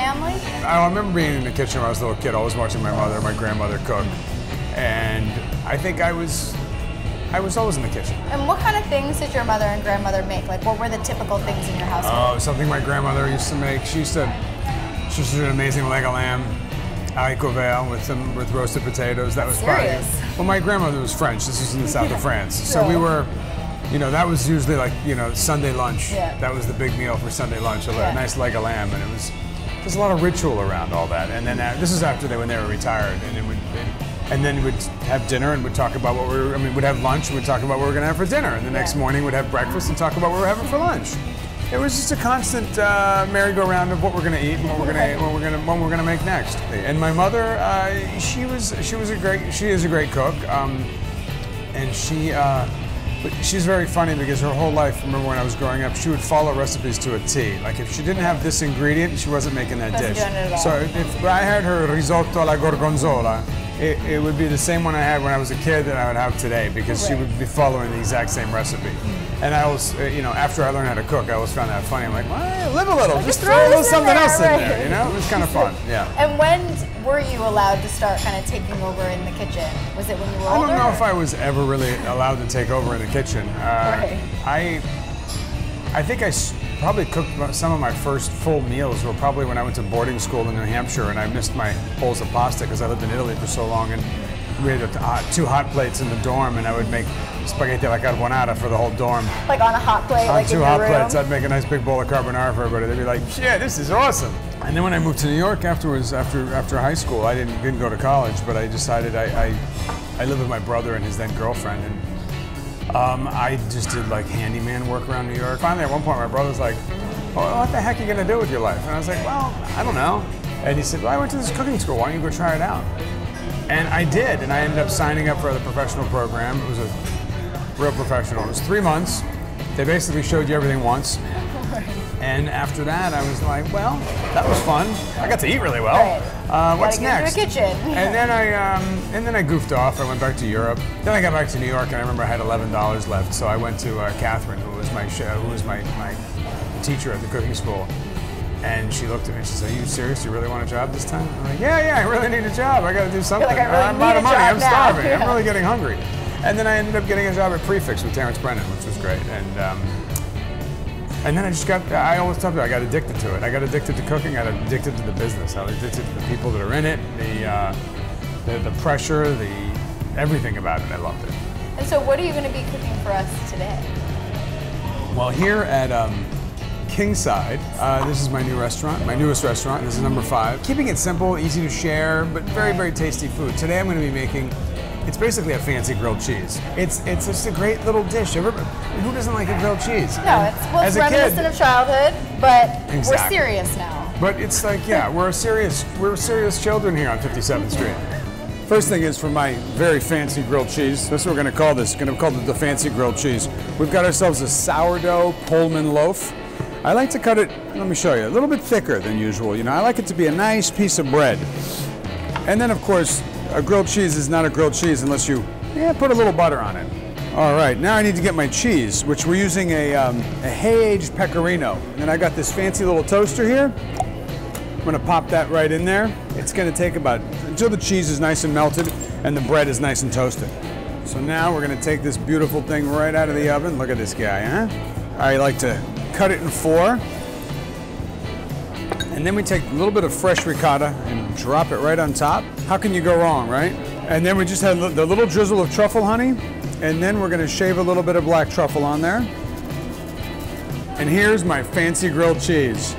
family? I remember being in the kitchen when I was a little kid, always watching my mother, my grandmother cook. And I think I was always in the kitchen. And what kind of things did your mother and grandmother make? Like, what were the typical things in your household? Oh, something my grandmother used to make. She used to do an amazing leg of lamb, haricot vert with roasted potatoes. That was serious. Well, my grandmother was French. This was in the south of France. So we were, you know, that was usually like, you know, Sunday lunch. Yeah. That was the big meal for Sunday lunch, a nice leg of lamb. And there's a lot of ritual around all that. And then this is after when they were retired. And then we'd have dinner and we'd talk about we'd have lunch and we'd talk about what we were going to have for dinner. And the next morning we'd have breakfast and talk about what we were having for lunch. It was just a constant merry-go-round of what we're going to eat and what we're going to make next. And my mother, she is a great cook, and she's very funny because her whole life, remember when I was growing up, she would follow recipes to a T. Like if she didn't have this ingredient, she wasn't making that dish. So if I had her risotto alla gorgonzola, it would be the same one I had when I was a kid that I would have today because she would be following the exact same recipe. And I always, you know, after I learned how to cook, I always found that funny. I'm like, well, live a little, just throw a little something else in there, you know? It was kind of fun, yeah. And when were you allowed to start kind of taking over in the kitchen? Was it when you were older? I don't know if I was ever really allowed to take over in the kitchen. I think I probably cooked some of my first full meals were probably when I went to boarding school in New Hampshire and I missed my bowls of pasta because I lived in Italy for so long, and we had 2 hot plates in the dorm, and I would make spaghetti alla carbonara for the whole dorm. Like on a hot plate, like in your room? On 2 hot plates, I'd make a nice big bowl of carbonara for everybody. They'd be like, yeah, this is awesome. And then when I moved to New York afterwards, after high school, I didn't go to college, but I decided I lived with my brother and his then girlfriend, and I just did like handyman work around New York. Finally, at one point, my brother was like, well, what the heck are you going to do with your life? And I was like, well, I don't know. And he said, well, I went to this cooking school. Why don't you go try it out? And I did, and I ended up signing up for the professional program. It was a real professional. It was 3 months. They basically showed you everything once. And after that, I was like, well, that was fun. I got to eat really well. What's next? Get into a kitchen. And then I goofed off. I went back to Europe. Then I got back to New York, and I remember I had $11 left. So I went to Catherine, who was my teacher at the cooking school. And she looked at me and she said, are you serious? You really want a job this time? I'm like, yeah, I really need a job. I got to do something. Like, I'm out of money. I'm starving. Yeah. I'm really getting hungry. And then I ended up getting a job at Prefix with Terrence Brennan, which was great. And then I always told you, I got addicted to it. I got addicted to cooking. I got addicted to the business. I was addicted to the people that are in it, the pressure, everything about it. I loved it. And so what are you going to be cooking for us today? Well, here at Kingside, this is my new restaurant, my newest restaurant. This is number 5. Keeping it simple, easy to share, but very, very tasty food. Today I'm going to be making, it's basically a fancy grilled cheese. It's just a great little dish. Who doesn't like a grilled cheese? No, it's reminiscent of childhood, but we're serious now. But it's like, yeah, we're serious children here on 57th Street. First thing is for my very fancy grilled cheese. This is what we're going to call this. We're going to call it the fancy grilled cheese. We've got ourselves a sourdough Pullman loaf. I like to cut it, let me show you, a little bit thicker than usual. You know, I like it to be a nice piece of bread. And then, of course, a grilled cheese is not a grilled cheese unless you put a little butter on it. All right, now I need to get my cheese, which we're using a hay-aged pecorino. And I got this fancy little toaster here. I'm gonna pop that right in there. It's gonna take until the cheese is nice and melted and the bread is nice and toasted. So now we're gonna take this beautiful thing right out of the oven. Look at this guy, huh? I like to cut it in 4. And then we take a little bit of fresh ricotta and drop it right on top. How can you go wrong, right? And then we just have the little drizzle of truffle honey. And then we're gonna shave a little bit of black truffle on there. And here's my fancy grilled cheese.